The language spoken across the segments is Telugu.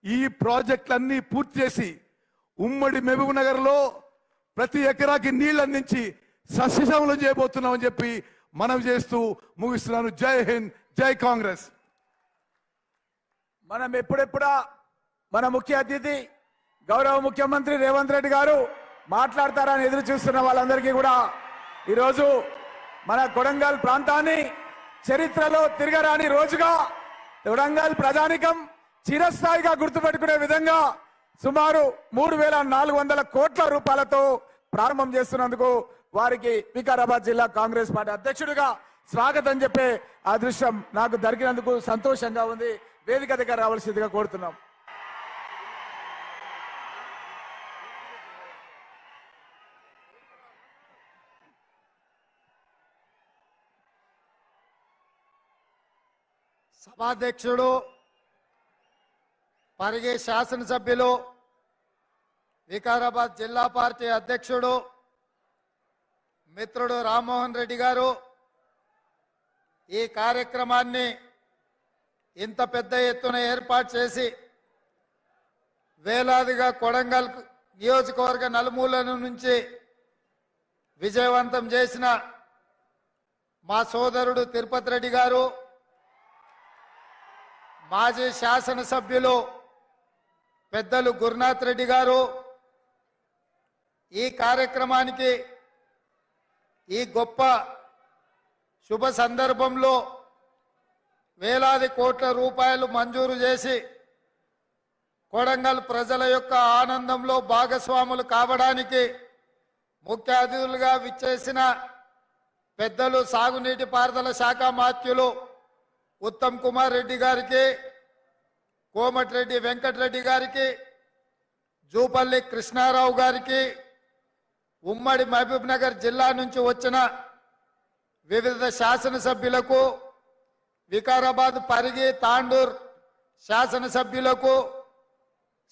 ఈ ప్రాజెక్టులన్నీ పూర్తి చేసి ఉమ్మడి మహబూబ్ నగర్లో ప్రతి ఎకరాకి నీళ్లు అందించి సస్యశ్యామలం చేయబోతున్నామని చెప్పి మనం చేస్తూ ముగిస్తున్నాను. జై హింద్, జై కాంగ్రెస్. మనం ఎప్పుడెప్పుడా మన ముఖ్య అతిథి గౌరవ ముఖ్యమంత్రి రేవంత్ రెడ్డి గారు మాట్లాడతారని ఎదురు చూస్తున్న వాళ్ళందరికీ కూడా ఈరోజు మన కొడంగల్ ప్రాంతాన్ని చరిత్రలో తిరగరాని రోజుగా కొడంగల్ ప్రజానికం చిరస్థాయిగా గుర్తుపెట్టుకునే విధంగా సుమారు 3,400 కోట్ల రూపాయలతో ప్రారంభం చేస్తున్నందుకు వారికి వికారాబాద్ జిల్లా కాంగ్రెస్ పార్టీ అధ్యక్షుడిగా స్వాగతం చెప్పే అదృష్టం నాకు దొరికినందుకు సంతోషంగా ఉంది. వేదిక దగ్గర రావాల్సిందిగా కోరుతున్నాం. సభాధ్యక్షుడు పరిగి శాసనసభ్యులు వికారాబాద్ జిల్లా పార్టీ అధ్యక్షుడు మిత్రుడు రామ్మోహన్ రెడ్డి గారు ఈ కార్యక్రమాన్ని ఇంత పెద్ద ఎత్తున ఏర్పాటు చేసి వేలాదిగా కొడంగల్ నియోజకవర్గ నలుమూలల నుంచి విజయవంతం చేసిన మా సోదరుడు తిరుపతి రెడ్డి గారు, మాజీ శాసనసభ్యులు పెద్దలు గురునాథ్ రెడ్డి గారు, ఈ కార్యక్రమానికి ఈ గొప్ప శుభ సందర్భంలో వేలాది కోట్ల రూపాయలు మంజూరు చేసి కొడంగల్ ప్రజల యొక్క ఆనందంలో భాగస్వాములు కావడానికి ముఖ్య అతిథులుగా విచ్చేసిన పెద్దలు సాగునీటి పారుదల శాఖ మాత్యులు ఉత్తమ్ కుమార్ రెడ్డి గారికి, కోమటిరెడ్డి వెంకటరెడ్డి గారికి, జూపల్లి కృష్ణారావు గారికి, ఉమ్మడి మహబూబ్ నగర్ జిల్లా నుంచి వచ్చిన వివిధ శాసనసభ్యులకు, వికారాబాద్ పరిగి తాండూర్ శాసనసభ్యులకు,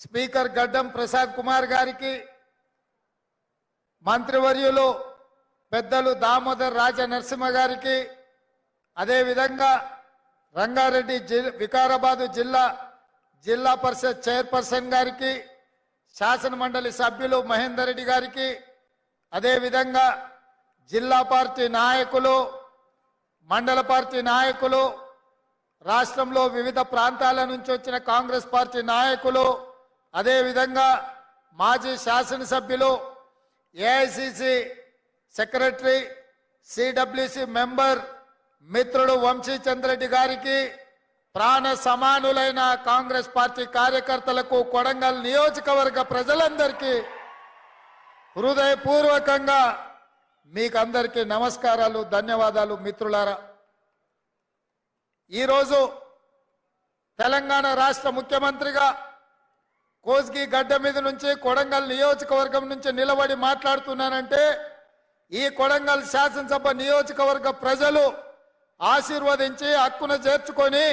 స్పీకర్ గడ్డం ప్రసాద్ కుమార్ గారికి, మంత్రివర్యులు పెద్దలు దామోదర్ రాజ నరసింహ గారికి, అదేవిధంగా రంగారెడ్డి వికారాబాదు జిల్లా పరిషత్ చైర్పర్సన్ గారికి, శాసన మండలి సభ్యులు మహేందర్ రెడ్డి గారికి, అదేవిధంగా జిల్లా పార్టీ నాయకులు, మండల పార్టీ నాయకులు, రాష్ట్రంలో వివిధ ప్రాంతాల నుంచి వచ్చిన కాంగ్రెస్ పార్టీ నాయకులు, అదేవిధంగా మాజీ శాసనసభ్యులు, ఏఐసిసి సెక్రటరీ, సిడబ్ల్యూసి మెంబర్ మిత్రుడు వంశీచంద్రెడ్డి గారికి, ప్రాణ సమానులైన కాంగ్రెస్ పార్టీ కార్యకర్తలకు, కొడంగల్ నియోజకవర్గ ప్రజలందరికీ హృదయపూర్వకంగా మీకందరికీ నమస్కారాలు, ధన్యవాదాలు. మిత్రులారా, ఈరోజు తెలంగాణ రాష్ట్ర ముఖ్యమంత్రిగా కోస్గి గడ్డ మీద నుంచి కొడంగల్ నియోజకవర్గం నుంచి నిలబడి మాట్లాడుతున్నానంటే ఈ కొడంగల్ శాసనసభ నియోజకవర్గ ప్రజలు ఆశీర్వదించి హక్కున చేర్చుకొని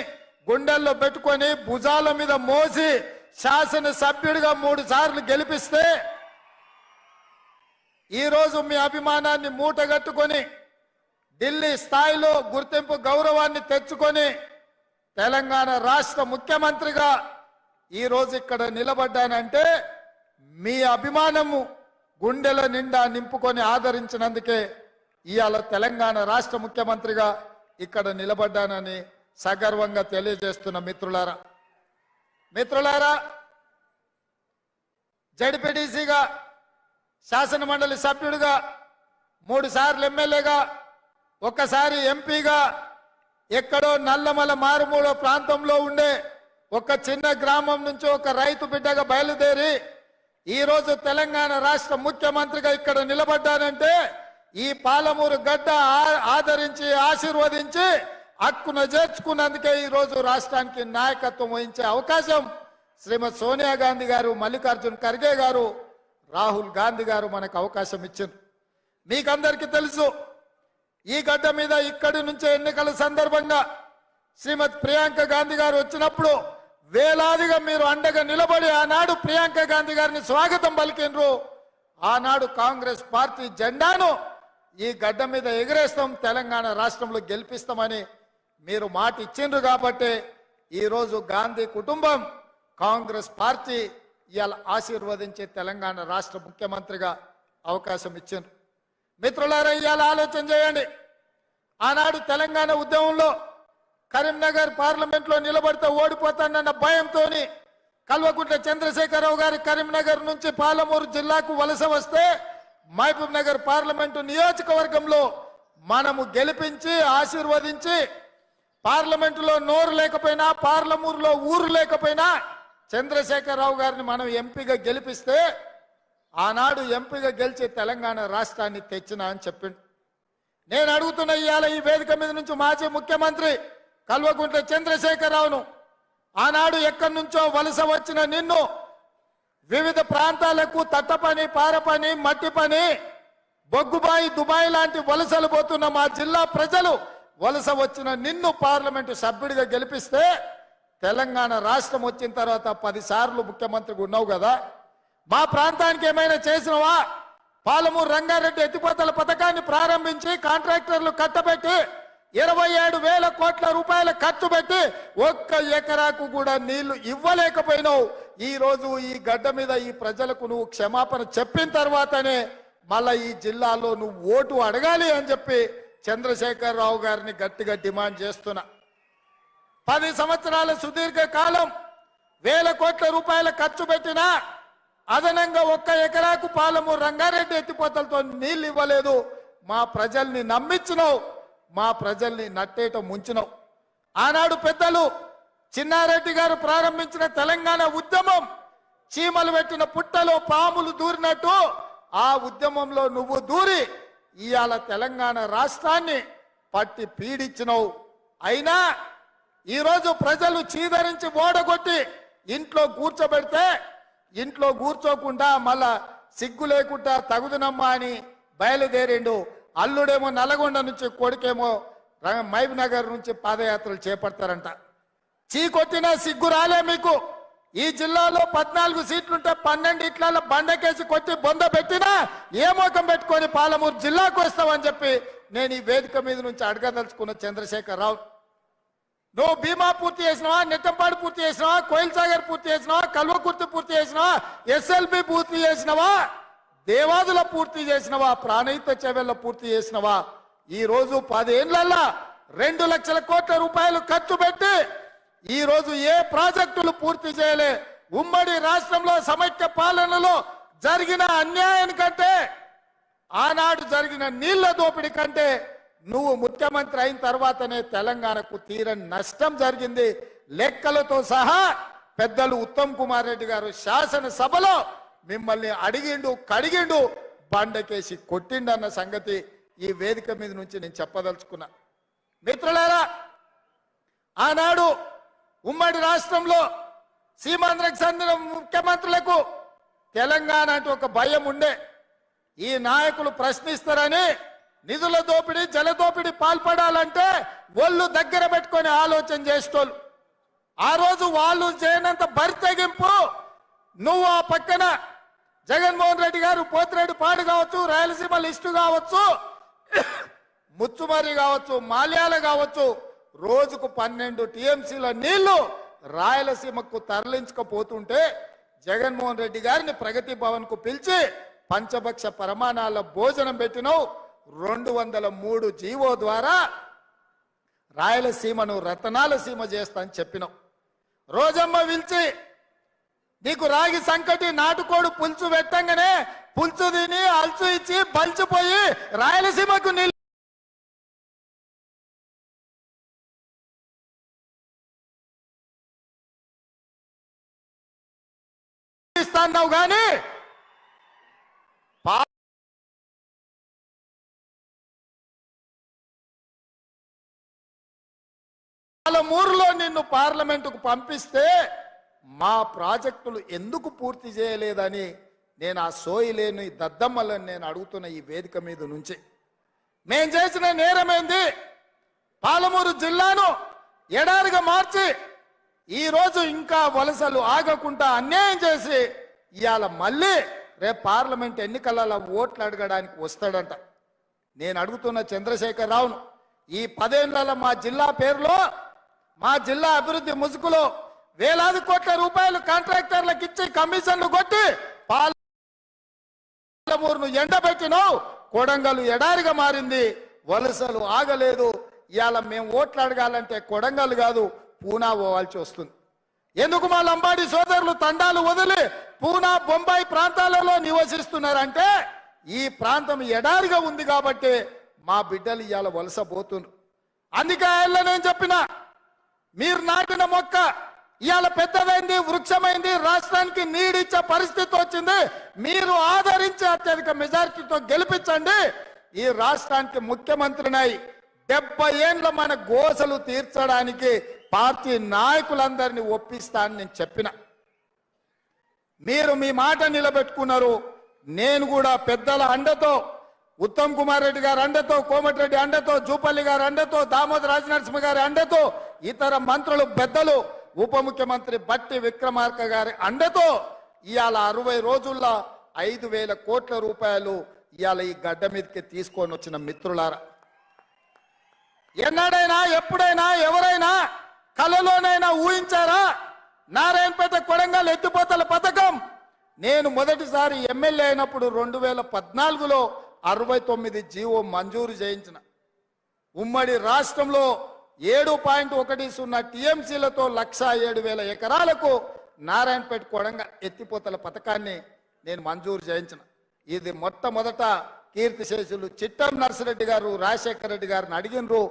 గుండెల్లో పెట్టుకొని భుజాల మీద మోసి శాసనసభ్యుడిగా 3 సార్లు గెలిపిస్తే ఈరోజు మీ అభిమానాన్ని మూటగట్టుకొని ఢిల్లీ స్థాయిలో గుర్తింపు గౌరవాన్ని తెచ్చుకొని తెలంగాణ రాష్ట్ర ముఖ్యమంత్రిగా ఈరోజు ఇక్కడ నిలబడ్డానంటే మీ అభిమానము గుండెల నిండా నింపుకొని ఆదరించినందుకే ఇవాళ తెలంగాణ రాష్ట్ర ముఖ్యమంత్రిగా ఇక్కడ నిలబడ్డానని సగర్వంగా తెలియజేస్తున్న మిత్రులారా, జడ్పీటీసీగా, శాసన మండలి సభ్యుడిగా, 3 సార్లు ఎమ్మెల్యేగా, ఒక్కసారి ఎంపీగా, ఎక్కడో నల్లమల మారుమూల ప్రాంతంలో ఉండే ఒక చిన్న గ్రామం నుంచి ఒక రైతు బిడ్డగా బయలుదేరి ఈరోజు తెలంగాణ రాష్ట్ర ముఖ్యమంత్రిగా ఇక్కడ నిలబడ్డానంటే ఈ పాలమూరు గడ్డ ఆదరించి ఆశీర్వదించి హక్కున చేర్చుకున్నందుకే ఈరోజు రాష్ట్రానికి నాయకత్వం వహించే అవకాశం శ్రీమతి సోనియా గాంధీ గారు, మల్లికార్జున్ ఖర్గే గారు, రాహుల్ గాంధీ గారు మనకు అవకాశం ఇచ్చారు. మీకందరికీ తెలుసు, ఈ గడ్డ మీద ఇక్కడి నుంచే ఎన్నికల సందర్భంగా శ్రీమతి ప్రియాంక గాంధీ గారు వచ్చినప్పుడు వేలాదిగా మీరు అండగా నిలబడి ఆనాడు ప్రియాంక గాంధీ గారిని స్వాగతం పలికినరు. ఆనాడు కాంగ్రెస్ పార్టీ జెండాను ఈ గడ్డ మీద ఎగరేస్తాం, తెలంగాణ రాష్ట్రంలో గెలిపిస్తామని మీరు మాట ఇచ్చిండ్రు. కాబట్టి ఈరోజు గాంధీ కుటుంబం కాంగ్రెస్ పార్టీ ఇవాళ ఆశీర్వదించే తెలంగాణ రాష్ట్ర ముఖ్యమంత్రిగా అవకాశం ఇచ్చింది. మిత్రులారా, ఇవాళ ఆలోచన చేయండి. ఆనాడు తెలంగాణ ఉద్యమంలో కరీంనగర్ పార్లమెంట్లో నిలబడితే ఓడిపోతానన్న భయంతో కల్వకుంట్ల చంద్రశేఖరరావు గారు కరీంనగర్ నుంచి పాలమూరు జిల్లాకు వలస వస్తే మహబూబ్ నగర్ పార్లమెంటు నియోజకవర్గంలో మనము గెలిపించి ఆశీర్వదించి పార్లమెంటులో నోరు లేకపోయినా పార్లమూరులో ఊరు లేకపోయినా చంద్రశేఖరరావు గారిని మనం ఎంపీగా గెలిపిస్తే ఆనాడు ఎంపీగా గెలిచి తెలంగాణ రాష్ట్రాన్ని తెచ్చినా అని చెప్పిండు. నేను అడుగుతున్న ఇవాళ ఈ వేదిక మీద నుంచి మాజీ ముఖ్యమంత్రి కల్వకుంట్ల చంద్రశేఖరరావును, ఆనాడు ఎక్కడి నుంచో వలస వచ్చిన నిన్ను, వివిధ ప్రాంతాలకు తట్ట పని, పార పని, మట్టి పని, బొగ్గుబాయి, దుబాయ్ లాంటి వలసలు పోతున్న మా జిల్లా ప్రజలు వలస వచ్చిన నిన్ను పార్లమెంటు సభ్యుడిగా గెలిపిస్తే తెలంగాణ రాష్ట్రం వచ్చిన తర్వాత 10 సార్లు ముఖ్యమంత్రిగా ఉన్నావు కదా, మా ప్రాంతానికి ఏమైనా చేసినవా? పాలమూరు రంగారెడ్డి ఎత్తిపోతల పథకాన్ని ప్రారంభించి కాంట్రాక్టర్లు కట్టబెట్టి 27,000 కోట్ల రూపాయల ఖర్చు పెట్టి 1 ఎకరాకు కూడా నీళ్లు ఇవ్వలేకపోయినావు. ఈ రోజు ఈ గడ్డ మీద ఈ ప్రజలకు నువ్వు క్షమాపణ చెప్పిన తర్వాతనే మళ్ళా ఈ జిల్లాలో నువ్వు ఓటు అడగాలి అని చెప్పి చంద్రశేఖరరావు గారిని గట్టిగా డిమాండ్ చేస్తున్నా. 10 సంవత్సరాల సుదీర్ఘ కాలం 1,000 కోట్ల రూపాయల ఖర్చు పెట్టినా అదనంగా 1 ఎకరాకు పాలమూరు రంగారెడ్డి ఎత్తిపోతలతో నీళ్లు ఇవ్వలేదు. మా ప్రజల్ని నమ్మించినావు, మా ప్రజల్ని నట్టేట ముంచినావు. ఆనాడు పెద్దలు చిన్నారెడ్డి గారు ప్రారంభించిన తెలంగాణ ఉద్యమం చీమలు పెట్టిన పుట్టలో పాములు దూరినట్టు ఆ ఉద్యమంలో నువ్వు దూరి ఇవాళ తెలంగాణ రాష్ట్రాన్ని పట్టి పీడించినావు. అయినా ఈరోజు ప్రజలు చీదరించి ఓడగొట్టి ఇంట్లో కూర్చోబెడితే ఇంట్లో కూర్చోకుండా మళ్ళా సిగ్గు లేకుండా తగుదునమ్మా అని బయలుదేరిండు. అల్లుడేమో నల్గొండ నుంచి, కొడుకేమో మహబూబ్ నగర్ నుంచి పాదయాత్రలు చేపడతారంట. చీకొట్టినా సిగ్గు రాలే మీకు. ఈ జిల్లాలో 14 సీట్లుంటే 12 ఇట్ల బండకేసి కొట్టి బొంద పెట్టినా ఏ మోకం పెట్టుకొని పాలమూరు జిల్లాకు వస్తావని చెప్పి నేను ఈ వేదిక మీద నుంచి అడగదలుచుకున్న చంద్రశేఖరరావు, నువ్వు భీమా పూర్తి చేసినావా, నెట్టంపాడు పూర్తి చేసినావా, కోయిల్ సాగర్ పూర్తి చేసినావా, కల్వకుర్తి పూర్తి చేసినావా, ఎస్ఎల్బి పూర్తి చేసినావా, దేవాదుల పూర్తి చేసినవా, ప్రాణహిత చెవెళ్ళ పూర్తి చేసినవా? ఈ రోజు 10 ఏళ్లలో 2 లక్షల కోట్ల రూపాయలు ఖర్చు పెట్టి ఈ రోజు ఏ ప్రాజెక్టులు పూర్తి చేయలే. ఉమ్మడి రాష్ట్రంలో సమైక్య పాలనలో జరిగిన అన్యాయానికంటే, ఆనాడు జరిగిన నీళ్ల దోపిడీ కంటే నువ్వు ముఖ్యమంత్రి అయిన తర్వాతనే తెలంగాణకు తీరని నష్టం జరిగింది. లెక్కలతో సహా పెద్దలు ఉత్తమ్ కుమార్ రెడ్డి గారు శాసనసభలో మిమ్మల్ని అడిగిండు, కడిగిండు, బండకేసి కొట్టిండన్న సంగతి ఈ వేదిక మీద నుంచి నేను చెప్పదలుచుకున్నా. మిత్రులారా, ఆనాడు ఉమ్మడి రాష్ట్రంలో సీమాంధ్రకు చెందిన ముఖ్యమంత్రులకు తెలంగాణ అంటే ఒక భయం ఉండే. ఈ నాయకులు ప్రశ్నిస్తారని నిధుల దోపిడీ, జల దోపిడీ పాల్పడాలంటే ఒళ్ళు దగ్గర పెట్టుకొని ఆలోచన చేసేటోళ్ళు. ఆ రోజు వాళ్ళు చేయనంత బరితెగింపు నువ్వు ఆ పక్కన జగన్మోహన్ రెడ్డి గారు పోతిరెడ్డి పాడు కావచ్చు, రాయలసీమ లిస్టు కావచ్చు, ముచ్చుమరి కావచ్చు, మాల్యాల కావచ్చు, రోజుకు 12 టీఎంసీల నీళ్లు రాయలసీమకు తరలించకపోతుంటే జగన్మోహన్ రెడ్డి గారిని ప్రగతి భవన్ కు పిలిచి పంచభక్ష పరమాణాల భోజనం పెట్టినవు. 203 జీవో ద్వారా రాయలసీమను రతనాల సీమ చేస్తా అని చెప్పినావు. రోజమ్మ పిలిచి నీకు రాగి సంకటి నాటుకోడు పులుసు పెట్టంగానే పులుసు తిని అల్చు ఇచ్చి బలిచిపోయి రాయలసీమకు నీళ్ళు ఇస్తాన్నావు. కానీ పాలమూరులో నిన్ను పార్లమెంటుకు పంపిస్తే మా ప్రాజెక్టులు ఎందుకు పూర్తి చేయలేదని నేను ఆ సోయి లేని దద్దమ్మలను నేను అడుగుతున్న ఈ వేదిక మీద నుంచి. మేం చేసిన నేరమేంది? పాలమూరు జిల్లాను ఎడారిగా మార్చి ఈ రోజు ఇంకా వలసలు ఆగకుండా అన్యాయం చేసి ఇవాళ మళ్ళీ రేపు పార్లమెంట్ ఎన్నికలలో ఓట్లు అడగడానికి వస్తాడంట. నేను అడుగుతున్న చంద్రశేఖరరావును, ఈ 10 ఏళ్లలో మా జిల్లా పేరులో, మా జిల్లా అభివృద్ధి ముసుగులో వేలాది కోట్ల రూపాయలు కాంట్రాక్టర్లకు ఇచ్చి కమిషన్లు కొట్టి పాలమూరును ఎండబెట్టినావు. కొడంగల్ ఎడారిగా మారింది. వలసలు ఆగలేదు. ఇవాళ మేము ఓట్లు అడగాలంటే కొడంగల్ కాదు పూనా పోవాల్సి వస్తుంది. ఎందుకు మా లంబాడి సోదరులు తండాలు వదిలి పూనా బొంబాయి ప్రాంతాలలో నివసిస్తున్నారంటే ఈ ప్రాంతం ఎడారిగా ఉంది కాబట్టి మా బిడ్డలు ఇవాళ వలస పోతున్నారు. అందుకే ఆయన నేను చెప్పిన, మీరు నాటిన మొక్క ఇవాళ పెద్దదైంది, వృక్షమైంది, రాష్ట్రానికి నీడిచ్చే పరిస్థితి వచ్చింది. మీరు ఆదరించి అత్యధిక మెజారిటీతో గెలిపించండి. ఈ రాష్ట్రానికి ముఖ్యమంత్రినై 70 ఏళ్ళ మన గోసలు తీర్చడానికి పార్టీ నాయకులందరినీ ఒప్పిస్తానని నేను చెప్పిన. మీరు మీ మాట నిలబెట్టుకున్నారు. నేను కూడా పెద్దల అండతో, ఉత్తమ్ కుమార్ రెడ్డి గారి అండతో, కోమటిరెడ్డి అండతో, జూపల్లి గారి అండతో, దామోదర రాజనరసింహ గారి అండతో, ఇతర మంత్రులు పెద్దలు, ఉప ముఖ్యమంత్రి బట్టి విక్రమార్క గారి అండతో ఇవాళ 60 రోజుల్లో 5,000 కోట్ల రూపాయలు ఇవాళ ఈ గడ్డ మీదకి తీసుకొని వచ్చిన మిత్రులారా, ఎన్నడైనా ఎప్పుడైనా ఎవరైనా కలలోనైనా ఊహించారా నారాయణపేట కొడంగల్ ఎత్తిపోతల పథకం? నేను మొదటిసారి ఎమ్మెల్యే అయినప్పుడు 2014లో 69 జీవో మంజూరు చేయించిన. ఉమ్మడి రాష్ట్రంలో 7.10 టీఎంసీలతో 107,000 ఎకరాలకు నారాయణపేట కొడంగల్ ఎత్తిపోతల పథకాన్ని నేను మంజూరు చేయించిన. ఇది మొట్టమొదట కీర్తిశేషులు చిట్టం నర్సిరెడ్డి గారు, రాజశేఖర రెడ్డి గారిని అడిగినరు.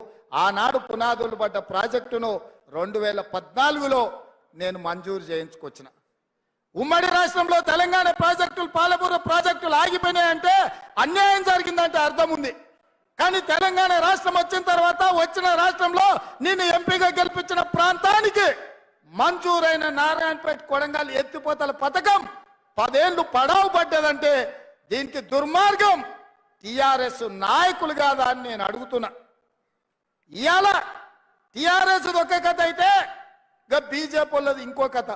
ఆనాడు పునాదులు పడ్డ ప్రాజెక్టును 2014లో నేను మంజూరు చేయించుకొచ్చిన. ఉమ్మడి రాష్ట్రంలో తెలంగాణ ప్రాజెక్టులు, పాలమూరు ప్రాజెక్టులు ఆగిపోయినాయంటే అన్యాయం జరిగిందంటే అర్థం ఉంది. కానీ తెలంగాణ రాష్ట్రం వచ్చిన తర్వాత వచ్చిన రాష్ట్రంలో నిన్ను ఎంపీగా గెలిపించిన ప్రాంతానికి మంజూరైన నారాయణపేట కొడంగల్ ఎత్తిపోతల పథకం 10 ఏళ్ళు పడావు పడ్డదంటే దీనికి దుర్మార్గం టిఆర్ఎస్ నాయకులు కాదా అని నేను అడుగుతున్నా. ఇవాళ టిఆర్ఎస్ ఒక కథ అయితే ఇక బీజేపీ వాళ్ళది ఇంకో కథ.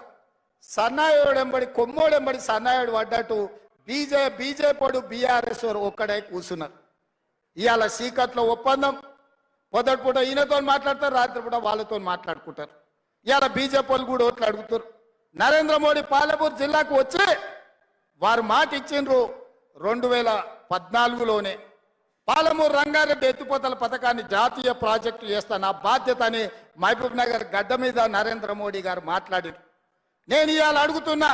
సన్నాయుడెంబడి కొమ్మోడెంబడి సన్నాయుడు పడ్డట్టు బీజేపీ బీఆర్ఎస్ ఒక్కడే కూర్చున్నారు. ఇవాళ సీకట్లో ఒప్పందం, పొదటి పూట ఈయనతో మాట్లాడతారు, రాత్రి పూట వాళ్ళతో మాట్లాడుకుంటారు. ఇవాళ బీజేపీ వాళ్ళు కూడా ఓట్లు అడుగుతారు. నరేంద్ర మోడీ పాలమూరు జిల్లాకు వచ్చి వారు మాట ఇచ్చిండ్రు 2014లోనే పాలమూరు రంగారెడ్డి ఎత్తిపోతల పథకాన్ని జాతీయ ప్రాజెక్టు చేస్తా, నా బాధ్యత అని మహబూబ్ నగర్ గడ్డ మీద నరేంద్ర మోడీ గారు మాట్లాడారు. నేను ఇవాళ అడుగుతున్నా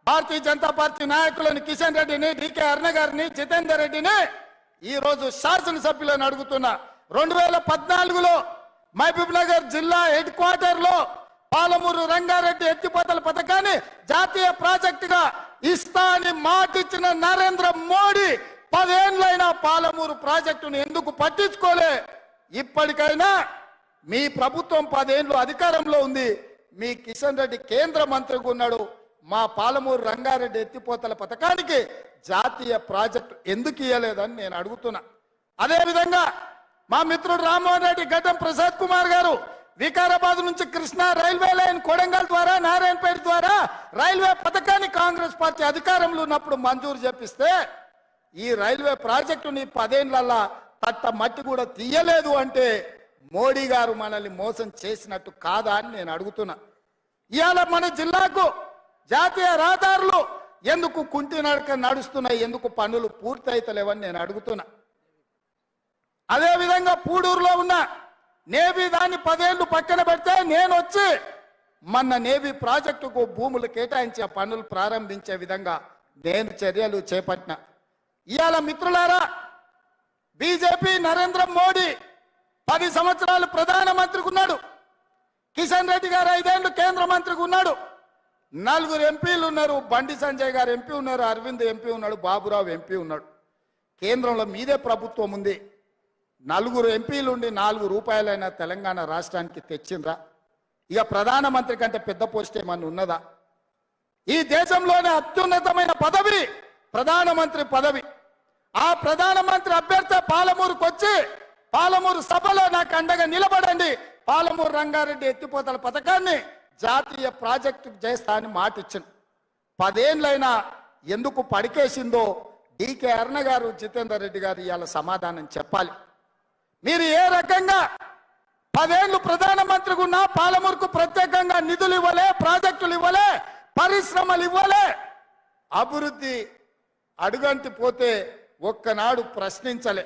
భారతీయ జనతా పార్టీ నాయకులను కిషన్ రెడ్డిని, డికే అరుణ గారిని, జితేందర్ రెడ్డిని, ఈ రోజు శాసనసభ్యులను అడుగుతున్నా. 2014లో మహబూబ్ నగర్ జిల్లా హెడ్ క్వార్టర్ లో పాలమూరు రంగారెడ్డి ఎత్తిపోతల పథకాన్ని జాతీయ ప్రాజెక్టుగా ఇస్తా అని మాటిచ్చిన నరేంద్ర మోడీ 10 ఏళ్ళైనా పాలమూరు ప్రాజెక్టును ఎందుకు పట్టించుకోలే? ఇప్పటికైనా మీ ప్రభుత్వం 10 ఏళ్ళు అధికారంలో ఉంది, మీ కిషన్ రెడ్డి కేంద్ర మంత్రిగా ఉన్నాడు. మా పాలమూరు రంగారెడ్డి ఎత్తిపోతల పథకానికి జాతీయ ప్రాజెక్టు ఎందుకు ఇవ్వలేదని నేను అడుగుతున్నా. అదేవిధంగా మా మిత్రుడు రామ్మోహన్ రెడ్డి, గడ్డం ప్రసాద్ కుమార్ గారు వికారాబాద్ నుంచి కృష్ణా రైల్వే లైన్ కొడంగల్ ద్వారా నారాయణపేట ద్వారా రైల్వే పథకాన్ని కాంగ్రెస్ పార్టీ అధికారంలో ఉన్నప్పుడు మంజూరు చేపిస్తే ఈ రైల్వే ప్రాజెక్టుని 10 ఏళ్లలో తట్ట మట్టి కూడా తీయలేదు అంటే మోడీ గారు మనల్ని మోసం చేసినట్టు కాదా అని నేను అడుగుతున్నా. ఇవాళ మన జిల్లాకు జాతీయ రహదారులు ఎందుకు కుంటి నడక నడుస్తున్నాయి, ఎందుకు పనులు పూర్తయితలేవని నేను అడుగుతున్నా. అదేవిధంగా పూడూరులో ఉన్న నేవీ దాన్ని 10 ఏళ్ళు పక్కన పెడితే నేను వచ్చి మన నేవీ ప్రాజెక్టుకు భూములు కేటాయించి ఆ పనులు ప్రారంభించే విధంగా నేను చర్యలు చేపట్టిన. ఇవాళ మిత్రులారా, బీజేపీ నరేంద్ర మోడీ 10 సంవత్సరాలు ప్రధానమంత్రికి ఉన్నాడు. కిషన్ రెడ్డి గారు 5 ఏళ్ళు కేంద్ర మంత్రికి ఉన్నాడు. 4 ఎంపీలు ఉన్నారు. బండి సంజయ్ గారు ఎంపీ ఉన్నారు, అరవింద్ ఎంపీ ఉన్నాడు, బాబురావు ఎంపీ ఉన్నాడు. కేంద్రంలో మీదే ప్రభుత్వం ఉంది. 4 ఎంపీలు ఉండి 4 రూపాయలైనా తెలంగాణ రాష్ట్రానికి తెచ్చిండ్రా? ఇక ప్రధానమంత్రి కంటే పెద్ద పోస్ట్ ఏమన్నా ఉన్నదా? ఈ దేశంలోనే అత్యున్నతమైన పదవి ప్రధానమంత్రి పదవి. ఆ ప్రధానమంత్రి అభ్యర్థి పాలమూరుకు వచ్చి పాలమూరు సభలో నాకు అండగా నిలబడండి, పాలమూరు రంగారెడ్డి ఎత్తిపోతల పథకాన్ని జాతీయ ప్రాజెక్టు చేస్తా అని మాట ఇచ్చింది. 10 ఏళ్ళైనా ఎందుకు పడికేసిందో డికే అరుణ గారు, జితేందర్ రెడ్డి గారు ఇవాళ సమాధానం చెప్పాలి. మీరు ఏ రకంగా 10 ఏళ్ళు ప్రధానమంత్రిగా ఉన్నా పాలమూరుకు ప్రత్యేకంగా నిధులు ఇవ్వలే, ప్రాజెక్టులు ఇవ్వలే, పరిశ్రమలు ఇవ్వలే. అభివృద్ధి అడుగంటి పోతే ఒక్కనాడు ప్రశ్నించలే.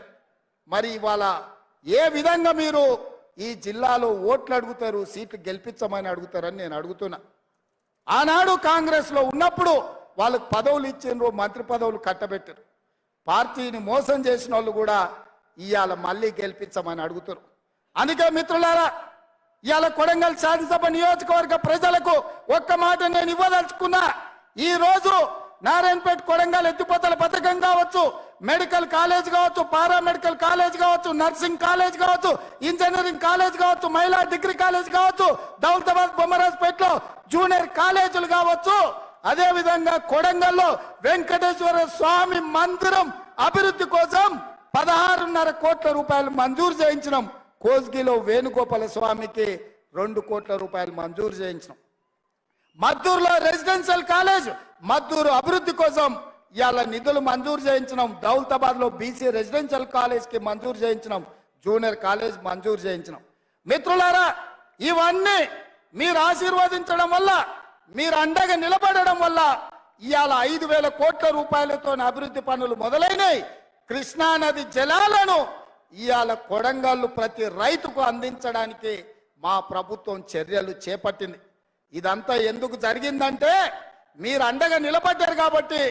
మరి ఇవాళ ఏ విధంగా మీరు ఈ జిల్లాలో ఓట్లు అడుగుతారు, సీట్లు గెలిపించమని అడుగుతారని నేను అడుగుతున్నా. ఆనాడు కాంగ్రెస్ లో ఉన్నప్పుడు వాళ్ళకు పదవులు ఇచ్చిండ్రు, మంత్రి పదవులు కట్టబెట్టారు. పార్టీని మోసం చేసిన వాళ్ళు కూడా ఇవాళ మళ్ళీ గెలిపించమని అడుగుతారు. అందుకే మిత్రులారా, ఇవాళ కొడంగల్ శాసనసభ నియోజకవర్గ ప్రజలకు ఒక్క మాట నేను ఇవ్వదలుచుకున్నా. ఈ రోజు నారాయణపేట కొడంగల్ ఎత్తిపోతల పథకం కావచ్చు, మెడికల్ కాలేజ్ కావచ్చు, పారామెడికల్ కాలేజ్ కావచ్చు, నర్సింగ్ కాలేజ్ కావచ్చు, ఇంజనీరింగ్ కాలేజ్ కావచ్చు, మహిళా డిగ్రీ కాలేజ్ కావచ్చు, దౌలతాబాద్ బొమ్మరాజ్పేటలో జూనియర్ కాలేజీలు కావచ్చు. అదే విధంగా కొడంగల్లో వెంకటేశ్వర స్వామి మందిరం అభివృద్ధి కోసం 16.5 కోట్ల రూపాయలు మంజూరు చేయించినాం. కోస్గిలో వేణుగోపాల స్వామికి 2 కోట్ల రూపాయలు మంజూరు చేయించినాం. మద్దూరులో రెసిడెన్షియల్ కాలేజ్ మద్దూరు అభివృద్ధి కోసం ఇవాళ నిధులు మంజూరు చేయించినాం. దౌలతాబాద్ లో బీసీ రెసిడెన్షియల్ కాలేజ్ కి మంజూరు చేయించినాం, జూనియర్ కాలేజ్ మంజూరు చేయించినాం. మిత్రులారా, ఇవన్నీ మీరు ఆశీర్వదించడం వల్ల, మీరు అండగా నిలబడడం వల్ల ఇవాళ 5,000 కోట్ల రూపాయలతో అభివృద్ధి పనులు మొదలైనవి. కృష్ణానది జలాలను ఇవాళ కొడంగల్లు ప్రతి రైతుకు అందించడానికి మా ప్రభుత్వం చర్యలు చేపట్టింది. ఇదంతా ఎందుకు జరిగిందంటే మీరు అండగా నిలబడ్డారు కాబట్టి,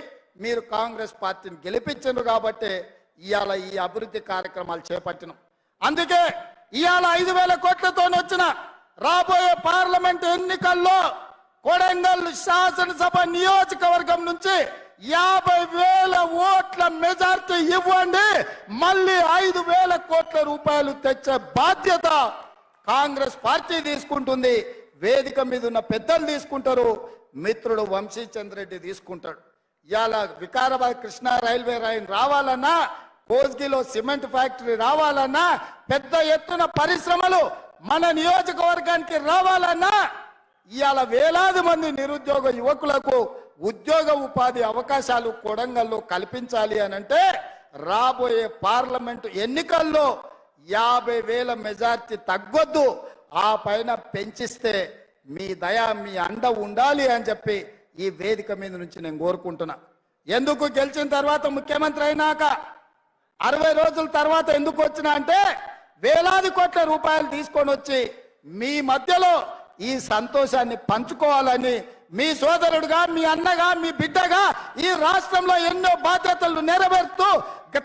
మీరు కాంగ్రెస్ పార్టీని గెలిపించారు కాబట్టి ఇవాళ ఈ అభివృద్ధి కార్యక్రమాలు చేపట్టినాం. అందుకే ఇవాళ 5,000 కోట్లతో వచ్చిన రాబోయే పార్లమెంట్ ఎన్నికల్లో కొడంగల్ శాసనసభ నియోజకవర్గం నుంచి 50,000 ఓట్ల మెజార్టీ ఇవ్వండి. మళ్ళీ 5,000 కోట్ల రూపాయలు తెచ్చే బాధ్యత కాంగ్రెస్ పార్టీ తీసుకుంటుంది. వేదిక మీద ఉన్న పెద్దలు తీసుకుంటారు, మిత్రుడు వంశీచంద్ర రెడ్డి తీసుకుంటాడు. ఇవాళ వికారాబాద్ కృష్ణా రైల్వే లైన్ రావాలన్నా, కోస్గిలో సిమెంట్ ఫ్యాక్టరీ రావాలన్నా, పెద్ద ఎత్తున పరిశ్రమలు మన నియోజకవర్గానికి రావాలన్నా, ఇవాళ వేలాది మంది నిరుద్యోగ యువకులకు ఉద్యోగ ఉపాధి అవకాశాలు కొడంగల్లో కల్పించాలి అని అంటే రాబోయే పార్లమెంటు ఎన్నికల్లో 50,000 మెజార్టీ తగ్గొద్దు, ఆ పైన పెంచిస్తే మీ దయ, మీ అండ ఉండాలి అని చెప్పి ఈ వేదిక మీద నుంచి నేను కోరుకుంటున్నా. ఎందుకు గెలిచిన తర్వాత ముఖ్యమంత్రి అయినాక 60 రోజుల తర్వాత ఎందుకు వచ్చినా అంటే వేలాది కోట్ల రూపాయలు తీసుకొని వచ్చి మీ మధ్యలో ఈ సంతోషాన్ని పంచుకోవాలని, మీ సోదరుడుగా, మీ అన్నగా, మీ బిడ్డగా ఈ రాష్ట్రంలో ఎన్నో బాధ్యతలు నెరవేరుతూ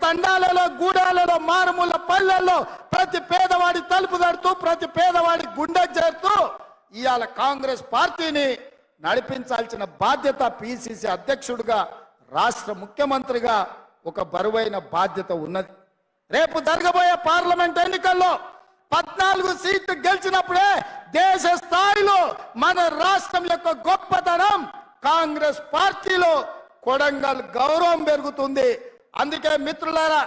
తండాలలో, గూడాలలో, మారుమూల పల్లెల్లో ప్రతి పేదవాడి తలుపు తడుతూ, ప్రతి పేదవాడి గుండె చేరుతూ ఇవాళ కాంగ్రెస్ పార్టీని నడిపించాల్సిన బాధ్యత పిసిసి అధ్యక్షుడిగా, రాష్ట్ర ముఖ్యమంత్రిగా ఒక బరువైన బాధ్యత ఉన్నది. రేపు జరగబోయే పార్లమెంట్ ఎన్నికల్లో 14 సీట్లు గెలిచినప్పుడే దేశ స్థాయిలో మన రాష్ట్రం యొక్క గొప్పతనం, కాంగ్రెస్ పార్టీలో కొడంగల్ గౌరవం పెరుగుతుంది. అందుకే మిత్రులారా,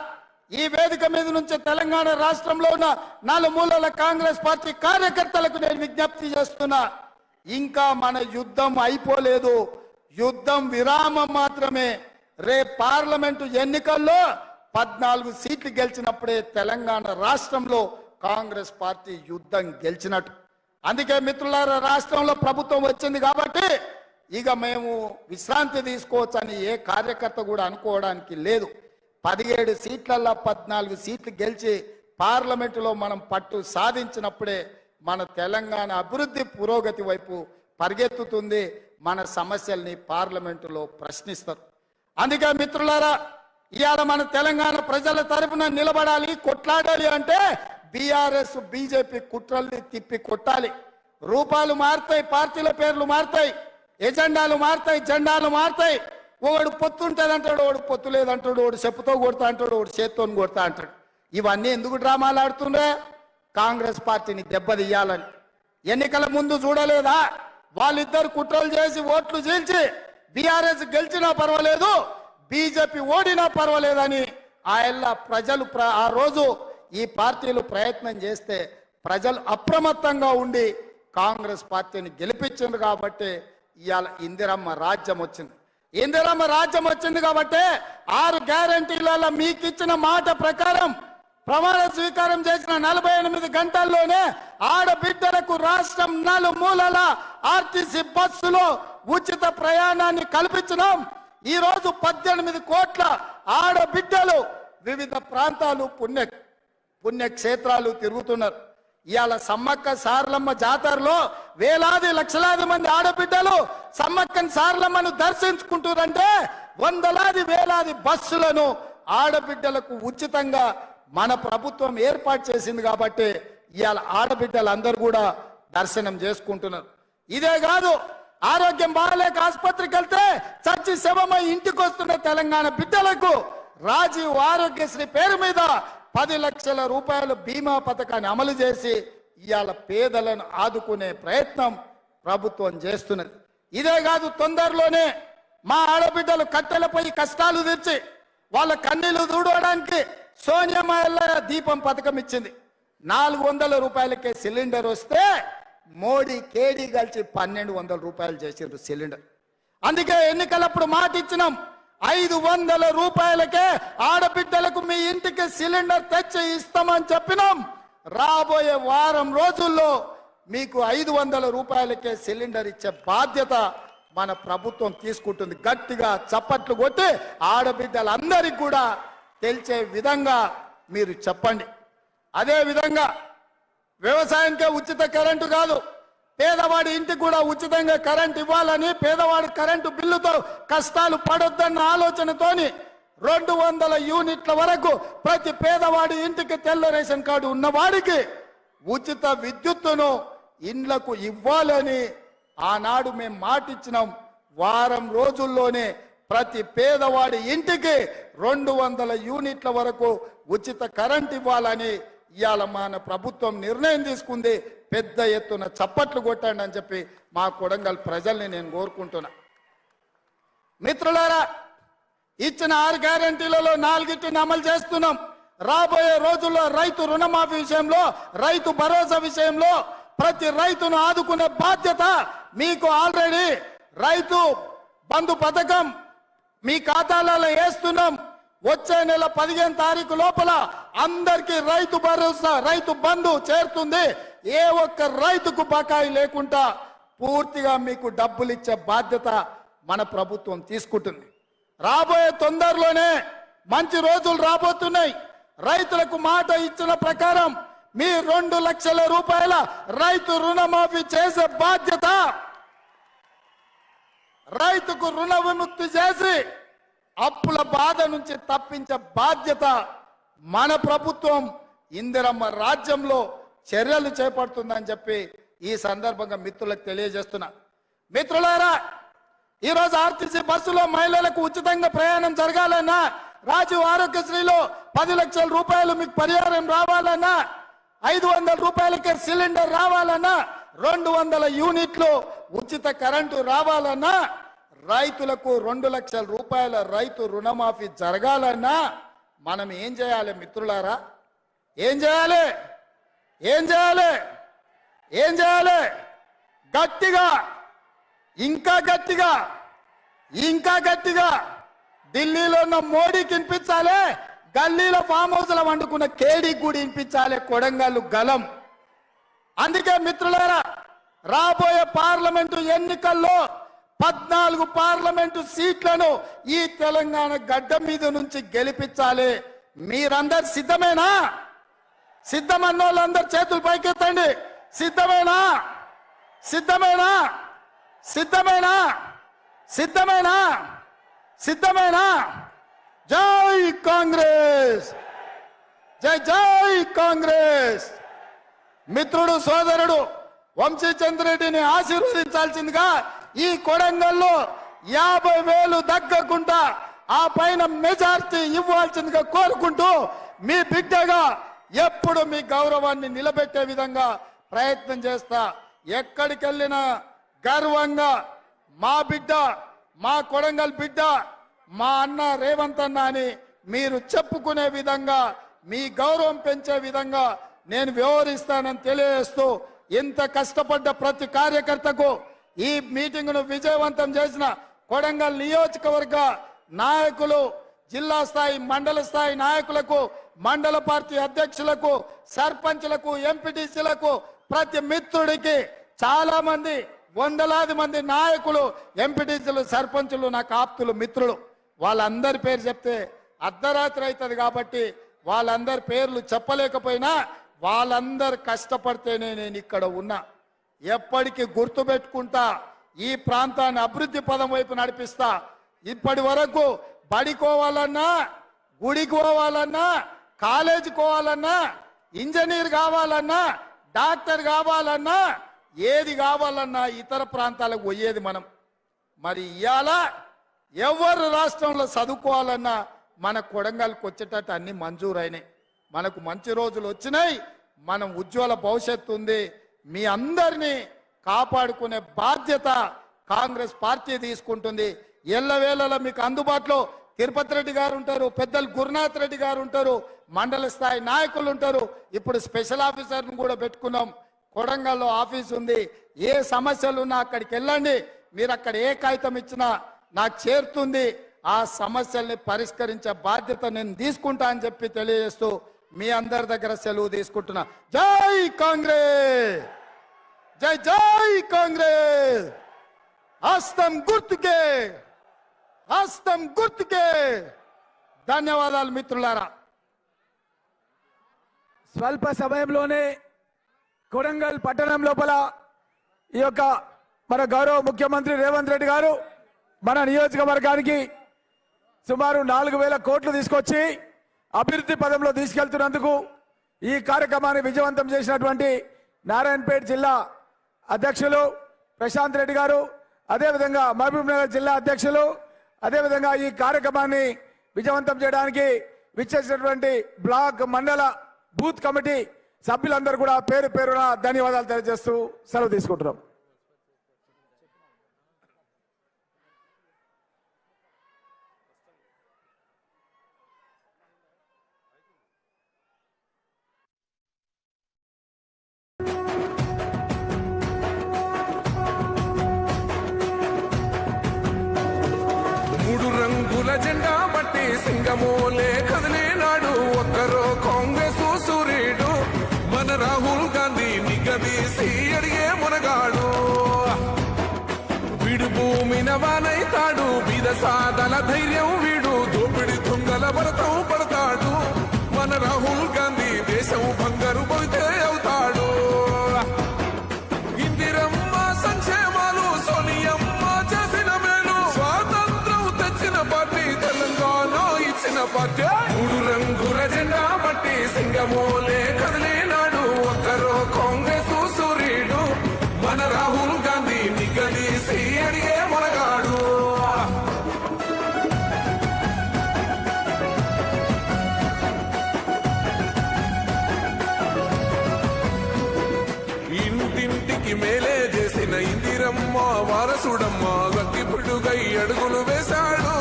ఈ వేదిక మీద నుంచి తెలంగాణ రాష్ట్రంలో ఉన్న 4 మూలల కాంగ్రెస్ పార్టీ కార్యకర్తలకు నేను విజ్ఞప్తి చేస్తున్నా, ఇంకా మన యుద్ధం అయిపోలేదు, యుద్ధం విరామం మాత్రమే. రేపు పార్లమెంటు ఎన్నికల్లో 14 సీట్లు గెలిచినప్పుడే తెలంగాణ రాష్ట్రంలో కాంగ్రెస్ పార్టీ యుద్ధం గెలిచినట్టు. అందుకే మిత్రులారా, రాష్ట్రంలో ప్రభుత్వం వచ్చింది కాబట్టి ఇక మేము విశ్రాంతి తీసుకోవచ్చని ఏ కార్యకర్త కూడా అనుకోవడానికి లేదు. 17 సీట్లల్లో 14 సీట్లు గెలిచి పార్లమెంటులో మనం పట్టు సాధించినప్పుడే మన తెలంగాణ అభివృద్ధి పురోగతి వైపు పరిగెత్తుతుంది. మన సమస్యల్ని పార్లమెంటులో ప్రశ్నిస్తారు. అందుకే మిత్రులారా, ఇవాళ మన తెలంగాణ ప్రజల తరపున నిలబడాలి, కొట్లాడాలి అంటే బీఆర్ఎస్ బీజేపీ కుట్రల్ని తిప్పి కొట్టాలి. రూపాలు మారుతాయి, పార్టీల పేర్లు మారుతాయి, ఎజెండాలు మారుతాయి, జెండాలు మారుతాయి. ఒకడు పొత్తు ఉంటుంది అంటాడు, ఒకడు పొత్తు లేదంటాడు, ఒకడు చెప్పుతో కొడతా అంటాడు, ఒకడు చేత్తో కొడతా అంటాడు. ఇవన్నీ ఎందుకు డ్రామాలు ఆడుతుండే? కాంగ్రెస్ పార్టీని దెబ్బతీయాలని. ఎన్నికల ముందు చూడలేదా? వాళ్ళిద్దరు కుట్రలు చేసి ఓట్లు చీల్చి బీఆర్ఎస్ గెలిచినా పర్వాలేదు, బీజేపీ ఓడినా పర్వాలేదని ప్రజలు ఆ రోజు ఈ పార్టీలు ప్రయత్నం చేస్తే ప్రజలు అప్రమత్తంగా ఉండి కాంగ్రెస్ పార్టీని గెలిపించింది కాబట్టి ఇవాళ ఇందిరమ్మ రాజ్యం వచ్చింది. ఇందిరమ్మ రాజ్యం వచ్చింది కాబట్టి 6 గ్యారంటీలలో మీకు ఇచ్చిన మాట ప్రకారం ప్రమాణ స్వీకారం చేసిన 48 గంటల్లోనే ఆడబిడ్డలకు రాష్ట్రం నలుమూలల ఆర్టీసీ బస్సులో ఉచిత ప్రయాణాన్ని కల్పించినాం. ఈ రోజు 18 కోట్ల ఆడబిడ్డలు వివిధ ప్రాంతాలు పుణ్యక్షేత్రాలు తిరుగుతున్నారు. ఇవాళ సమ్మక్క సారలమ్మ జాతరలో వేలాది లక్షలాది మంది ఆడబిడ్డలు సమ్మక్కని సారలమ్మను దర్శించుకుంటారంటే వందలాది వేలాది బస్సులను ఆడబిడ్డలకు ఉచితంగా మన ప్రభుత్వం ఏర్పాటు చేసింది. కాబట్టి ఇవాళ ఆడబిడ్డలందరూ కూడా దర్శనం చేసుకుంటున్నారు. ఇదే కాదు, ఆరోగ్యం బాగలేక ఆసుపత్రికి వెళ్తే చచ్చి శవమై ఇంటికి వస్తున్న తెలంగాణ బిడ్డలకు రాజీవ్ ఆరోగ్యశ్రీ పేరు మీద 10 లక్షల రూపాయల బీమా పథకాన్ని అమలు చేసి ఇవాళ పేదలను ఆదుకునే ప్రయత్నం ప్రభుత్వం చేస్తున్నది. ఇదే కాదు, తొందరలోనే మా ఆడబిడ్డలు కట్టెలపై కష్టాలు తీర్చి వాళ్ళ కన్నీళ్లు దూడడానికి సోనియమ్మ ఎల్లయ్య దీపం పథకం ఇచ్చింది. 400 రూపాయలకే సిలిండర్ వస్తే మోడీ కేడీ కలిసి 1200 రూపాయలు చేసిండ్రు సిలిండర్. అందుకే ఎన్నికలప్పుడు మాట ఇచ్చినాం, 500 రూపాయలకే ఆడబిడ్డలకు మీ ఇంటికి సిలిండర్ తెచ్చి ఇస్తామని చెప్పినాం. రాబోయే వారం రోజుల్లో మీకు 500 రూపాయలకే సిలిండర్ ఇచ్చే బాధ్యత మన ప్రభుత్వం తీసుకుంటుంది. గట్టిగా చప్పట్లు కొట్టి ఆడబిడ్డలందరికీ కూడా తెలిసే విధంగా మీరు చెప్పండి. అదే విధంగా వ్యవసాయానికే ఉచిత కరెంటు కాదు, పేదవాడి ఇంటికి కూడా ఉచితంగా కరెంట్ ఇవ్వాలని, పేదవాడి కరెంటు బిల్లుతో కష్టాలు పడొద్దన్న ఆలోచనతోని 200 యూనిట్ల వరకు ప్రతి పేదవాడి ఇంటికి తెల్ల రేషన్ కార్డు ఉన్నవాడికి ఉచిత విద్యుత్తును ఇండ్లకు ఇవ్వాలని ఆనాడు మేము మాటిచ్చినాం. వారం రోజుల్లోనే ప్రతి పేదవాడి ఇంటికి 200 యూనిట్ల వరకు ఉచిత కరెంట్ ఇవ్వాలని ఇవాళ మన ప్రభుత్వం నిర్ణయం తీసుకుంది. పెద్ద ఎత్తున చప్పట్లు కొట్టండి అని చెప్పి మా కొడంగల్ ప్రజల్ని నేను కోరుకుంటున్నా. మిత్రులారా, ఇచ్చిన 6 గ్యారెంటీలలో 4 అమలు చేస్తున్నాం. రాబోయే రోజుల్లో రైతు రుణమాఫీ విషయంలో, రైతు భరోసా విషయంలో ప్రతి రైతును ఆదుకునే బాధ్యత మీకు. ఆల్రెడీ రైతు బంధు పథకం మీ ఖాతాలలో వేస్తున్నాం. వచ్చే నెల 15 తారీఖు లోపల అందరికీ రైతు భరోసా, రైతు బంధు చేరుతుంది. ఏ ఒక్క రైతుకు బకాయి లేకుండా పూర్తిగా మీకు డబ్బులు ఇచ్చే బాధ్యత మన ప్రభుత్వం తీసుకుంటుంది. రాబోయే తొందరలోనే మంచి రోజులు రాబోతున్నాయి. రైతులకు మాట ఇచ్చిన ప్రకారం మీ 2 లక్షల రూపాయల రైతు రుణమాఫీ చేసే బాధ్యత, రైతుకు రుణ విముక్తి చేసి అప్పుల బాధ నుంచి తప్పించే బాధ్యత మన ప్రభుత్వం ఇందిరమ్మ రాజ్యంలో చర్యలు చేపడుతుందని చెప్పి ఈ సందర్భంగా మిత్రులకు తెలియజేస్తున్నా. మిత్రులారా, ఈరోజు ఆర్టీసీ బస్సులో మహిళలకు ఉచితంగా ప్రయాణం జరగాలన్నా, రాజీవ్ ఆరోగ్యశ్రీలో 10 లక్షల రూపాయలు మీకు పరిహారం రావాలన్నా, 500 రూపాయలకే సిలిండర్ రావాలన్నా, 200 యూనిట్లు ఉచిత కరెంటు రావాలన్నా, రైతులకు 2 లక్షల రూపాయల రైతు రుణమాఫీ జరగాలన్నా మనం ఏం చేయాలి మిత్రులారా? ఏం చేయాలి? ఏం చేయాలి? ఏం చేయాలి? గట్టిగా, ఇంకా గట్టిగా, ఇంకా గట్టిగా ఢిల్లీలో ఉన్న మోడీకి వినిపించాలి, గల్లీలో ఫామ్ హౌస్ లో వండుకున్న కేడీకి కూడా వినిపించాలి కొడంగల్ గలం. అందుకే మిత్రులారా, రాబోయే పార్లమెంటు ఎన్నికల్లో 14 పార్లమెంటు సీట్లను ఈ తెలంగాణ గడ్డ మీద నుంచి గెలిపించాలి. మీరందరు సిద్ధమేనా? సిద్ధమన్న వాళ్ళందరూ చేతులు పైకెత్తండి. సిద్ధమేనా? సిద్ధమేనా? సిద్ధమేనా? సిద్ధమేనా? సిద్ధమేనా? జై కాంగ్రెస్! జై జై కాంగ్రెస్! మిత్రుడు సోదరుడు వంశీచంద్రెడ్డిని ఆశీర్వదించాల్సిందిగా ఈ కొడంగల్లో 50,000 దగ్గకుండా ఆ పైన మెజార్టీ ఇవ్వాల్సిందిగా కోరుకుంటూ మీ బిడ్డగా ఎప్పుడు మీ గౌరవాన్ని నిలబెట్టే విధంగా ప్రయత్నం చేస్తా. ఎక్కడికి వెళ్ళినా గర్వంగా మా బిడ్డ, మా కొడంగల్ బిడ్డ, మా అన్న రేవంత్ అన్న అని మీరు చెప్పుకునే విధంగా, మీ గౌరవం పెంచే విధంగా నేను వ్యవహరిస్తానని తెలియజేస్తూ, ఇంత కష్టపడ్డ ప్రతి కార్యకర్తకు, ఈ మీటింగ్ను విజయవంతం చేసిన కొడంగల్ నియోజకవర్గ నాయకులు, జిల్లా స్థాయి మండల స్థాయి నాయకులకు మండల పార్టీ అధ్యక్షులకు, సర్పంచ్లకు, ఎంపీటీసీలకు, ప్రతి మిత్రుడికి చాలా మంది వందలాది మంది నాయకులు, ఎంపీటీసీలు, సర్పంచులు నాకు ఆప్తులు, మిత్రులు, వాళ్ళందరి పేరు చెప్తే అర్ధరాత్రి అవుతుంది కాబట్టి వాళ్ళందరి పేర్లు చెప్పలేకపోయినా వాళ్ళందరు కష్టపడితేనే నేను ఇక్కడ ఉన్నా. ఎప్పటికీ గుర్తుపెట్టుకుంటా, ఈ ప్రాంతాన్ని అభివృద్ధి పదం వైపు నడిపిస్తా. ఇప్పటి వరకు బడికోవాలన్నా, గుడికి పోవాలన్నా, కాలేజీకి పోవాలన్నా, ఇంజనీర్ కావాలన్నా, డాక్టర్ కావాలన్నా, ఏది కావాలన్నా ఇతర ప్రాంతాలకు పోయేది మనం. మరి ఇవాళ ఎవరు రాష్ట్రంలో చదువుకోవాలన్నా మన కొడంగల్కి వచ్చేటట్టు అన్ని మంజూరైనాయి. మనకు మంచి రోజులు వచ్చినాయి. మనం ఉజ్వల భవిష్యత్తు ఉంది. మీ అందరినీ కాపాడుకునే బాధ్యత కాంగ్రెస్ పార్టీ తీసుకుంటుంది. ఎల్లవేళలా మీకు అందుబాటులో తిరుపతి రెడ్డి గారు ఉంటారు, పెద్దలు గురునాథ్ రెడ్డి గారు ఉంటారు, మండల స్థాయి నాయకులు ఉంటారు. ఇప్పుడు స్పెషల్ ఆఫీసర్ను కూడా పెట్టుకున్నాం. కొడంగల్లో ఆఫీస్ ఉంది. ఏ సమస్యలు ఉన్నా అక్కడికి వెళ్ళండి. మీరు అక్కడ ఏ కాగితం ఇచ్చినా నాకు చేరుతుంది. ఆ సమస్యల్ని పరిష్కరించే బాధ్యత నేను తీసుకుంటా అని చెప్పి తెలియజేస్తూ మీ అందరి దగ్గర సెలవు తీసుకుంటున్నా. జై కాంగ్రెస్, జై జై కాంగ్రెస్. హస్తం గుర్తుకే, హస్తం గుర్తుకే. ధన్యవాదాలు మిత్రులారా. స్వల్ప సమయంలోనే కొడంగల్ పట్టణం లోపల ఈ యొక్క మన గౌరవ ముఖ్యమంత్రి రేవంత్ రెడ్డి గారు మన నియోజకవర్గానికి సుమారు 4,000 కోట్లు తీసుకొచ్చి అభివృద్ధి పదంలో తీసుకెళ్తున్నందుకు ఈ కార్యక్రమాన్ని విజయవంతం చేసినటువంటి నారాయణపేట జిల్లా అధ్యక్షులు ప్రశాంత్ రెడ్డి గారు, అదేవిధంగా మహబూబ్ నగర్ జిల్లా అధ్యక్షులు, అదేవిధంగా ఈ కార్యక్రమాన్ని విజయవంతం చేయడానికి విచ్చేసినటువంటి బ్లాక్, మండల, బూత్ కమిటీ సభ్యులందరూ కూడా పేరు పేరున ధన్యవాదాలు తెలియజేస్తూ సెలవు తీసుకుంటున్నాం. జెండా బట్టి సింగమోలే కదిలేనాడు ఒక్కరో కాంగ్రెస్ సూర్యుడు మన రాహుల్ గాంధీ నిగదీసి అడిగే మునగాడు. వీడు భూమిన వానైతాడు, బీద సాదల ధైర్యం వీడు, దోపిడి దొంగల భరతం పడతాడు. మన రాహుల్ గాంధీ దేశం బంగారు పోతే అవుతాడు. ఇందిరమ్మ సంక్షేమాలు సోనియమ్మ చేసిన మేలు, స్వాతంత్రం తెచ్చిన పార్టీ తెలంగాణ ఇచ్చిన పార్టీ. 3 రంగుల జెండా బట్టి సింగమోలే కదిలేనాడు ఒక్కరో కాంగ్రెస్ సూర్యుడు మన రాహుల్ గాంధీ నిగదీసి అడిగే మొనగాడు. ఇంటింటికి మేలే చేసిన ఇందిరమ్మ వారసుడమ్మ గట్టిపుడుగై అడుగులు వేశాడు.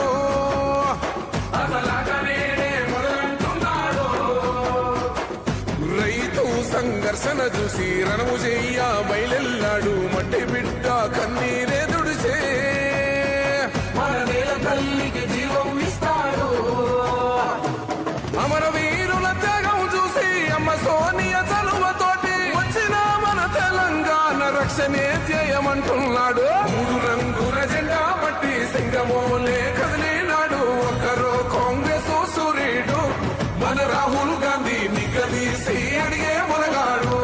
రైతు సంఘర్షణ చూసి రణము చెయ్య బయలెల్లాడు. మట్టి బిడ్డ కన్నీరే దుడిచే మన నేల తల్లికి జీవం ఇస్తాడు. అమర వీరుల త్యాగం చూసి అమ్మ సోనియ చలువతోటి వచ్చిన మన తెలంగాణ రక్షణే ధ్యేయమంటున్నాడు. 3 రంగుల జెండా బట్టి సింగమోలే కదిలేనాడు ఒక్కరో కాంగ్రెస్ సూర్యుడు మన రాహుల్ గాంధీ నిగదీసి అడిగే మునగాడు.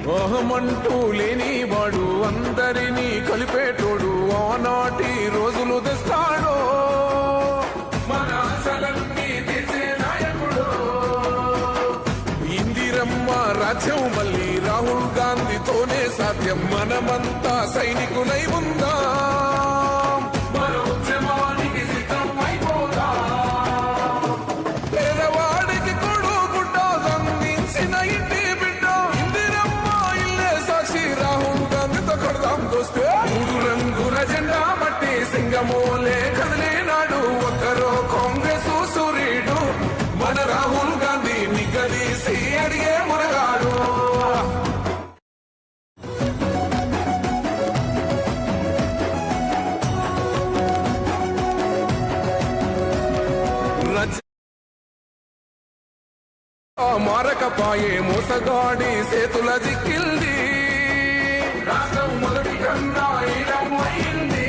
మోహమంటూ లేని వాడు అందరినీ కలిపేటోడు ఆనాటి రోజులు తెస్తాడు. మన ఆశలన్నీ తీర్చే నాయకుడు. ఇందిరమ్మ రాజ్యం మళ్ళీ రాహుల్ గాంధీతోనే సాధ్యం. మనమంతా సైనికులై ఉందాం, మన ఉద్యమానికి సిద్ధం అయిపోదాం. పేదవాడికి కొడు గుడ్డ అందించిన ఇంటి బిడ్డ ఇందిరమ్మ ఇల్లే సాక్షి. రాహుల్ గాంధీతో కొడదాం దోస్తే. 3 రంగుల జెండా బట్టి సింగమోలే కదిలేనాడు ఒక్కరో కాంగ్రెస్ సూర్యుడు మన రాహుల్ గాంధీ నిగదీసి అడిగే మునగాడు. మారకపాయే మోసగాడి సేతుల జిక్కింది రాష్ట్రం మొదటి కన్నా ఈరమైంది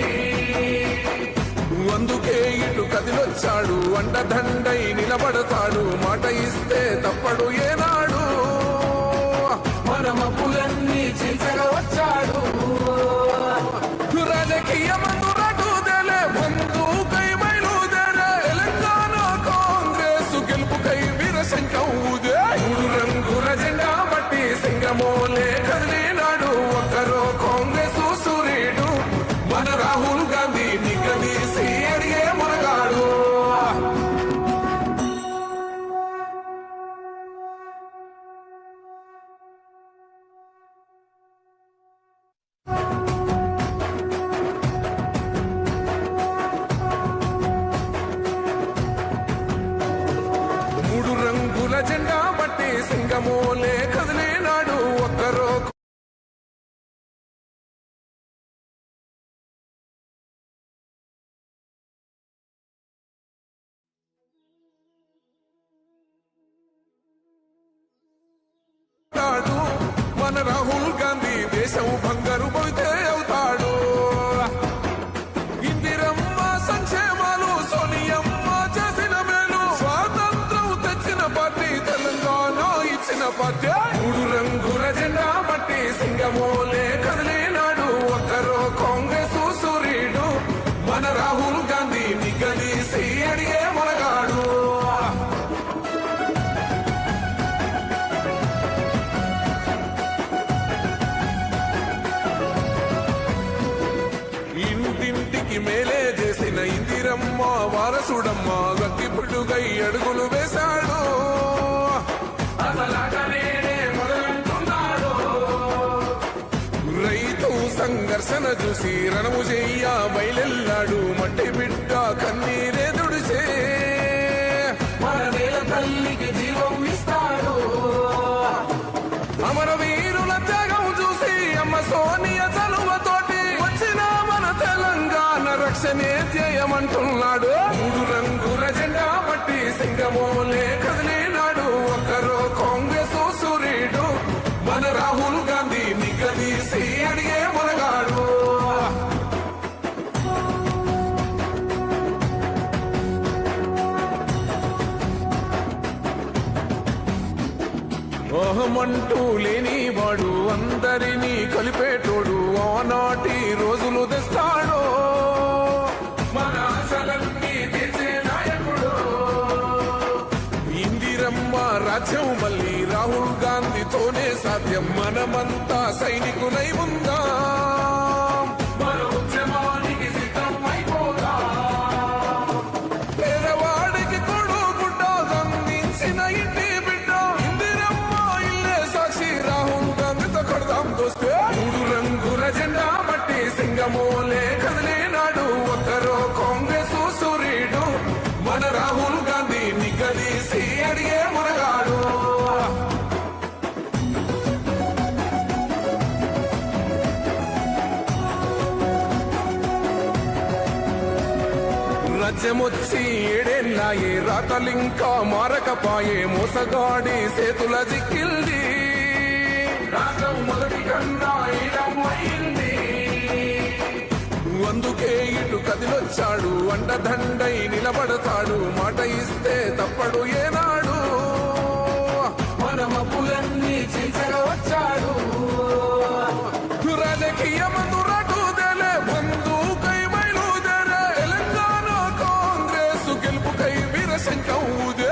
అందుకే ఇటు కదిలొచ్చాడు అండదండై నిలబడతాడు మాట ఇస్తే తప్పడు ఏనాడు మన మప్పులన్నీ చీల్చగా వచ్చాడు రాజకీయమందు రటుదలే బంధుకై బయలుదేరే తెలంగాణ కాంగ్రెస్ గెలుపుకై వీరశంఖం ఊదే మూడు రంగుల జెండా బట్టి సింగమోలే కదిలినాడు ఒక్కరో కాంగ్రెస్ సూర్యుడు మన రాహుల్ గాంధీ నిగదీసి అడిగే మునగాడు మూడు రంగుల జెండా బట్టి సింగమోలే కదిలినాడు ఒక్కరో మన రాహుల్ గాంధీ దేశం బంగారు పోతే అవుతాడు ఇందిరమ్మ సంక్షేమాలు సోనియమ్మ చేసిన మేలు స్వాతంత్రం తెచ్చిన పార్టీ తెలంగాణ ఇచ్చిన పార్టీ మూడు రంగుల జెండా బట్టి సింగమోలే కదిలినాడు ఒక్కరో కాంగ్రెస్ సూర్యుడు మన రాహుల్ గాంధీ నిగదీసి అడిగే మునగాడు ఇంటింటికి మేలే చేసిన ఇందిరమ్మ వారసుడమ్మ గట్టి పుట్టుగై అడుగులు వేశాడు రైతు సంఘర్షణ చూసి రణము చెయ్య బయలెల్లాడు మట్టి బిడ్డ కన్నీరే దుడిసే మన నేల తల్లికి జీవం ఇస్తాడు అమరవీరుల త్యాగం చూసి అమ్మ సోనియా చలువతోటి వచ్చిన మన తెలంగాణ రక్షణే ధ్యేయమంటున్నాడు మూడు రంగుల జెండా బట్టి సింగమోలే కదిలినాడు ఒక్కరో కాంగ్రెస్ సూర్యుడు మన రాహుల్ గాంధీ నిగదీసి అడిగే మునగాడు ఓహమంటూ లేనివాడు అందరినీ కలిపేటోడు ఆనాటి రోజులు తెస్తాడు మన ఆశలన్నీ తీర్చే నాయకుడు ఇందిరమ్మ రాజ్యం మళ్ళీ రాహుల్ గాంధీతోనే సాధ్యం మనమంతా సైనికులై ఉందాం మన ఉద్యమానికి సిద్ధం అయిపోదా పేదవాడికి కొడుగుడ్డ అందించిన ఇంటి బిడ్డ ఇందిరమ్మ ఇల్లే సాక్షి రాహుల్ గాంధీతో కొడదాం దోస్తే మూడు రంగుల జెండా బట్టి సింగమోలే కదిలినాడు ఒక్కరో కాంగ్రెస్ సూర్యుడు మన రాహుల్ గాంధీ నిగదీసి అడిగే మునగాడు రాజ్యమొచ్చి ఏడేళ్ళాయే రాతలింకా మారకపాయే మోసగాడి సేతుల జిక్కింది రాష్ట్రం మొదటి కన్నా ఈరమైంది అందుకే ఇటు కదిలొచ్చాడు అండదండై నిలబడతాడు మాట ఇస్తే తప్పడు ఏనాడు మన మప్పులన్నీ చీల్చగా వచ్చాడు రాజకీయమందు రటుదలే బంధుకై బయలుదేరే తెలంగాణ కాంగ్రెస్ గెలుపుకై వీరశంఖం ఊదే